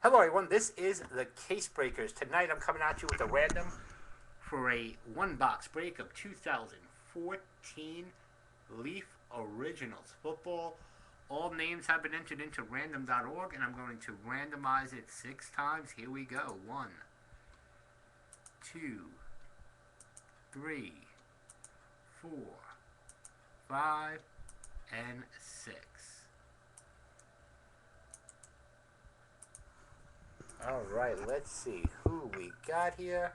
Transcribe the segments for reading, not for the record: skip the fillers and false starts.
Hello, everyone. This is the Case Breakers. Tonight, I'm coming at you with a random for a one-box break of 2014 Leaf Originals football. All names have been entered into random.org, and I'm going to randomize it 6 times. Here we go. 1, 2, 3, 4, 5, and 6. All right, let's see who we got here.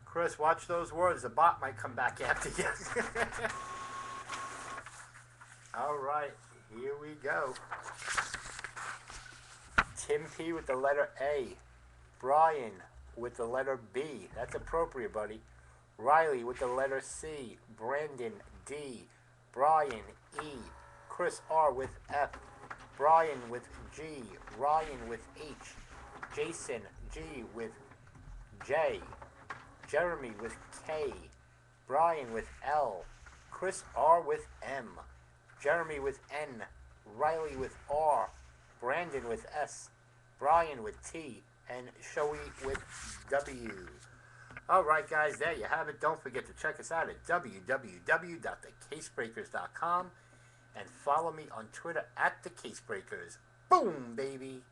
Chris, watch those words. The bot might come back after you. All right, here we go. Tim P with the letter A. Brian with the letter B. That's appropriate, buddy. Riley with the letter C. Brandon D. Brian E. Chris R with F. Brian with G. Ryan with H. Jason G with J. Jeremy with K. Brian with L. Chris R with M. Jeremy with N. Riley with R. Brandon with S. Brian with T. And Shoei with W. Alright, guys, there you have it. Don't forget to check us out at www.thecasebreakers.com and follow me on Twitter at TheCaseBreakers. Boom, baby!